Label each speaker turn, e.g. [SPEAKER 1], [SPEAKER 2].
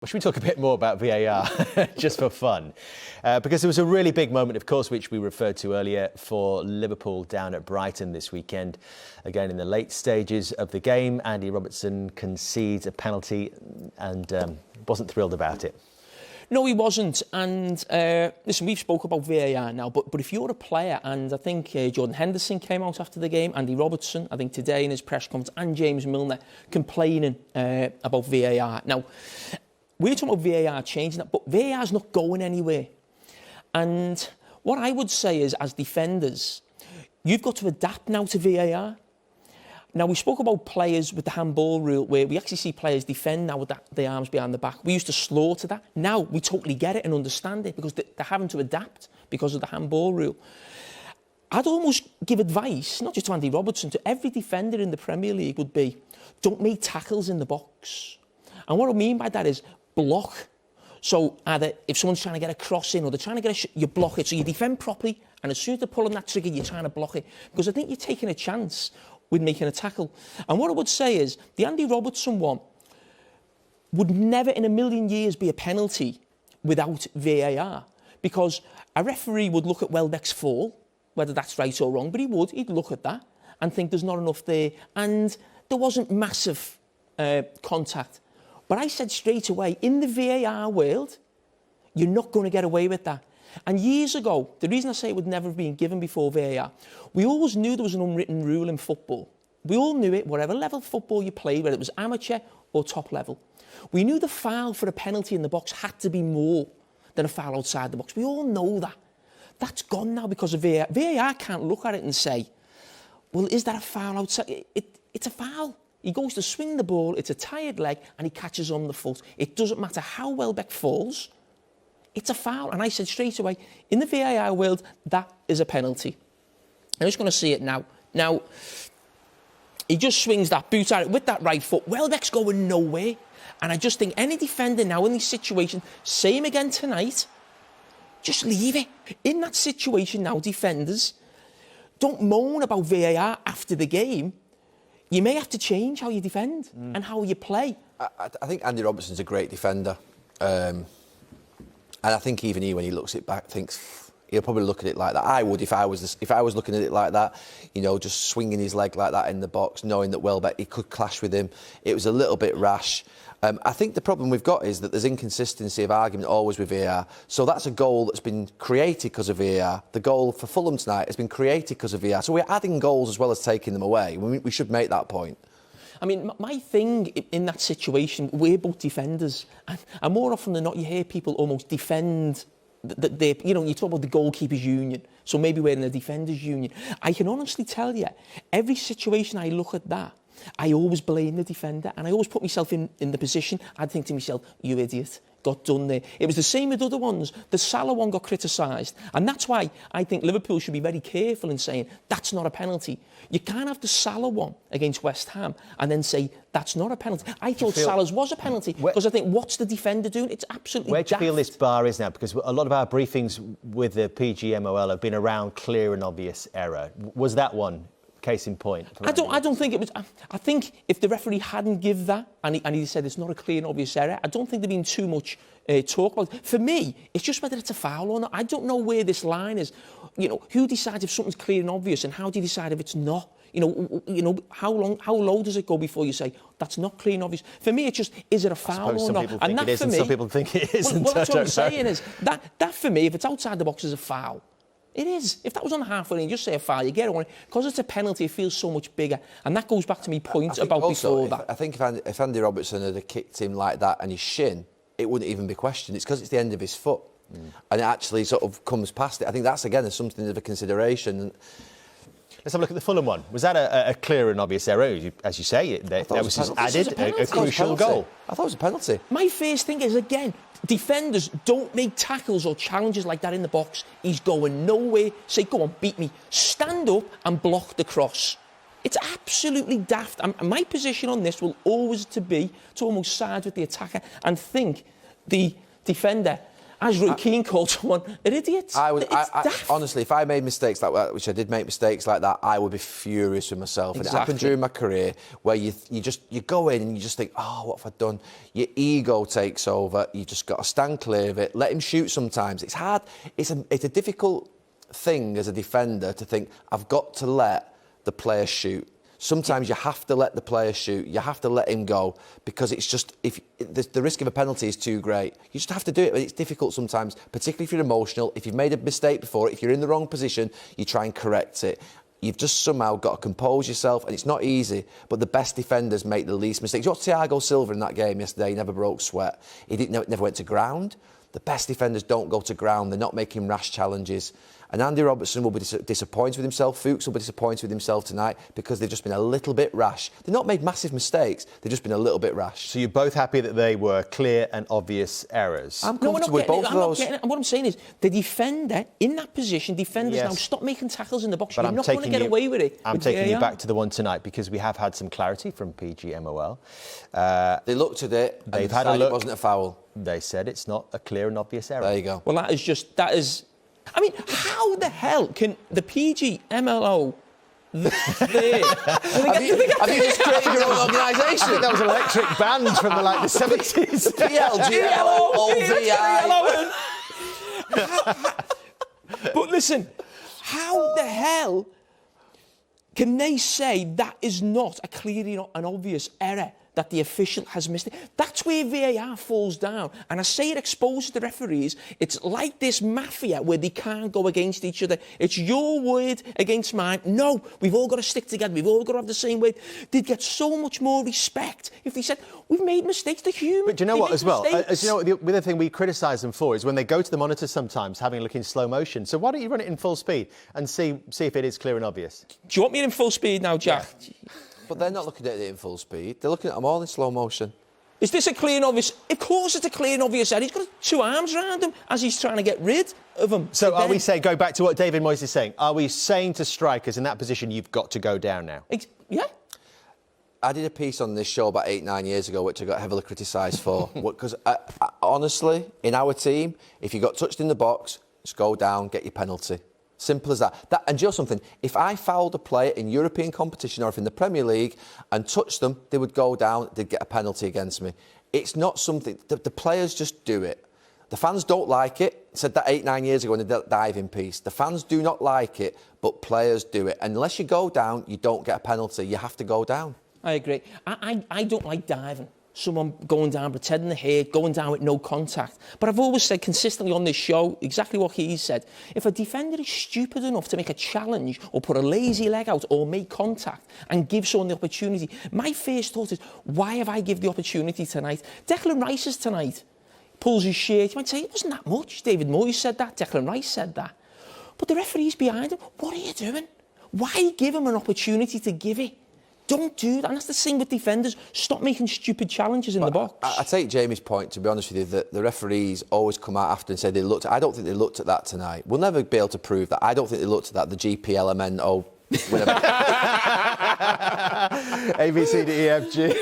[SPEAKER 1] Well, should we talk a bit more about VAR, just for fun? Because there was a really big moment, of course, which we referred to earlier for Liverpool down at Brighton this weekend. Again, in the late stages of the game, Andy Robertson concedes a penalty and wasn't thrilled about it.
[SPEAKER 2] No, he wasn't. And listen, we've spoke about VAR now, but if you're a player, and I think Jordan Henderson came out after the game, Andy Robertson, I think today in his press conference, and James Milner complaining about VAR. Now, we're talking about VAR changing that, but VAR's not going anywhere. And what I would say is, as defenders, you've got to adapt now to VAR. Now, we spoke about players with the handball rule, where we actually see players defend now with the arms behind the back. We used to slaughter that. Now, we totally get it and understand it because they're having to adapt because of the handball rule. I'd almost give advice, not just to Andy Robertson, to every defender in the Premier League would be, don't make tackles in the box. And what I mean by that is block. So either if someone's trying to get a cross in or they're trying to get you block it. So you defend properly, and as soon as they're pulling that trigger, you're trying to block it. Because I think you're taking a chance with making a tackle. And what I would say is, the Andy Robertson one would never in a million years be a penalty without VAR. Because a referee would look at Welbeck's fall, whether that's right or wrong, but he'd look at that and think there's not enough there. And there wasn't massive contact. But I said straight away, in the VAR world, you're not going to get away with that. And years ago, the reason I say it would never have been given before VAR, we always knew there was an unwritten rule in football. We all knew it, whatever level of football you played, whether it was amateur or top level. We knew the foul for a penalty in the box had to be more than a foul outside the box. We all know that. That's gone now because of VAR. VAR can't look at it and say, well, is that a foul outside? It's a foul. He goes to swing the ball, it's a tired leg, and he catches on the foot. It doesn't matter how Welbeck falls, it's a foul. And I said straight away, in the VAR world, that is a penalty. I'm just going to see it now. Now, he just swings that boot at it with that right foot. Welbeck's going nowhere. And I just think any defender now in this situation, same again tonight, just leave it. In that situation now, defenders, don't moan about VAR after the game. You may have to change how you defend and how you play.
[SPEAKER 3] I think Andy Robertson's a great defender. And I think even he, when he looks it back, thinks he'll probably look at it like that. I would if I was looking at it like that, you know, just swinging his leg like that in the box, knowing that Welbeck, he could clash with him. It was a little bit rash. I think the problem we've got is that there's inconsistency of argument always with VAR. So that's a goal that's been created because of VAR. The goal for Fulham tonight has been created because of VAR. So we're adding goals as well as taking them away. We should make that point.
[SPEAKER 2] I mean, my thing in that situation, we're both defenders. And more often than not, you hear people almost defend, you know, you talk about the goalkeepers' union. So maybe we're in the defenders' union. I can honestly tell you, every situation I look at that, I always blame the defender, and I always put myself in the position. I'd think to myself, you idiot, got done there. It was the same with other ones. The Salah one got criticised, and that's why I think Liverpool should be very careful in saying that's not a penalty. You can't have the Salah one against West Ham and then say that's not a penalty. I thought Salah's was a penalty because I think, what's the defender doing? It's absolutely
[SPEAKER 1] Where do you
[SPEAKER 2] daft.
[SPEAKER 1] feel this bar is now? Because a lot of our briefings with the PGMOL have been around clear and obvious error. Was that one case in point?
[SPEAKER 2] I don't think it was. I think if the referee hadn't give that and he said it's not a clear and obvious error, I don't think there'd been too much talk about it. For me, it's just whether it's a foul or not. I don't know where this line is. You know, who decides if something's clear and obvious, and how do you decide if it's not? You know, how low does it go before you say that's not clear and obvious? For me, it's just, is it a foul or not?
[SPEAKER 1] And that for me, some people think it isn't.
[SPEAKER 2] Well, that's what I'm saying is that for me, if it's outside the box, is a foul. It is. If that was on the halfway line, you just say a foul, you get it on it. Because it's a penalty, it feels so much bigger. And that goes back to my point about
[SPEAKER 3] also,
[SPEAKER 2] before that.
[SPEAKER 3] I think if Andy Robertson had kicked him like that and his shin, it wouldn't even be questioned. It's because it's the end of his foot. And it actually sort of comes past it. I think that's, again, something of a consideration.
[SPEAKER 1] Let's have a look at the Fulham one. Was that a clear and obvious error? As you say, that was just added a crucial goal.
[SPEAKER 3] I thought it was a penalty.
[SPEAKER 2] My first thing is, again, defenders don't make tackles or challenges like that in the box. He's going nowhere. Say, go on, beat me. Stand up and block the cross. It's absolutely daft. And my position on this will always be to almost side with the attacker and think the defender as Roy Keane called someone an idiot.
[SPEAKER 3] Honestly, if I made mistakes like that, which I did make mistakes like that, I would be furious with myself.
[SPEAKER 2] Exactly.
[SPEAKER 3] And it happened during my career where you go in and you just think, oh, what have I done? Your ego takes over. You just got to stand clear of it. Let him shoot sometimes. It's hard. It's a difficult thing as a defender to think, I've got to let the player shoot. Sometimes you have to let the player shoot. You have to let him go because it's just if the risk of a penalty is too great. You just have to do it, but it's difficult sometimes, particularly if you're emotional. If you've made a mistake before, if you're in the wrong position, you try and correct it. You've just somehow got to compose yourself, and it's not easy. But the best defenders make the least mistakes. You watched Thiago Silva in that game yesterday. He never broke sweat. He never went to ground. The best defenders don't go to ground. They're not making rash challenges. And Andy Robertson will be disappointed with himself. Fuchs will be disappointed with himself tonight because they've just been a little bit rash. They've not made massive mistakes. They've just been a little bit rash.
[SPEAKER 1] So you're both happy that they were clear and obvious errors?
[SPEAKER 3] I'm comfortable with both of those.
[SPEAKER 2] What I'm saying is, the defender in that position, defenders now stop making tackles in the box. But you're not going to get away with it.
[SPEAKER 1] I'm taking you back to the one tonight because we have had some clarity from PGMOL.
[SPEAKER 3] They looked at it and
[SPEAKER 1] they've had a look.
[SPEAKER 3] It wasn't a foul.
[SPEAKER 1] They said it's not a clear and obvious error.
[SPEAKER 3] There you go.
[SPEAKER 2] Well, that is. I mean, how the hell can the PGMOL
[SPEAKER 3] have you just created your own organisation?
[SPEAKER 1] I think that was an electric band from the 70s.
[SPEAKER 3] PLGLOVI.
[SPEAKER 2] But listen, how the hell can they say that is not a clear and obvious error that the official has missed it? That's where VAR falls down. And I say it exposes the referees. It's like this mafia where they can't go against each other. It's your word against mine. No, we've all got to stick together. We've all got to have the same word. They'd get so much more respect if they said, we've made mistakes. They're human.
[SPEAKER 1] But do you know what, as well? As you know, the other thing we criticise them for is when they go to the monitor sometimes, having a look in slow motion. So why don't you run it in full speed and see if it is clear and obvious?
[SPEAKER 2] Do you want me in full speed now, Jack? Yeah.
[SPEAKER 3] But they're not looking at it in full speed. They're looking at them all in slow motion.
[SPEAKER 2] Is this a clear and obvious? Of course it's a clear and obvious error. He's got two arms around him as he's trying to get rid of him.
[SPEAKER 1] So are we saying, go back to what David Moyes is saying, are we saying to strikers in that position, you've got to go down now?
[SPEAKER 2] Yeah.
[SPEAKER 3] I did a piece on this show about 8-9 years ago, which I got heavily criticised for. Because honestly, in our team, if you got touched in the box, just go down, get your penalty. Simple as that. And do you know something? If I fouled a player in European competition or if in the Premier League and touched them, they would go down, they'd get a penalty against me. It's not something... The players just do it. The fans don't like it. I said that 8-9 years ago in the diving piece. The fans do not like it, but players do it. And unless you go down, you don't get a penalty. You have to go down.
[SPEAKER 2] I agree. I don't like diving. Someone going down, pretending they're hurt, going down with no contact. But I've always said consistently on this show, exactly what he said. If a defender is stupid enough to make a challenge or put a lazy leg out or make contact and give someone the opportunity, my first thought is, why have I given the opportunity tonight? Declan Rice is tonight. Pulls his shirt. You might say, it wasn't that much. David Moyes said that. Declan Rice said that. But the referee's behind him. What are you doing? Why give him an opportunity to give it? Don't do that. And that's the same with defenders. Stop making stupid challenges in the box.
[SPEAKER 3] I take Jamie's point, to be honest with you, that the referees always come out after and say they looked at... I don't think they looked at that tonight. We'll never be able to prove that. I don't think they looked at that, the GPLMNO... A, B, C, D, E, F, G.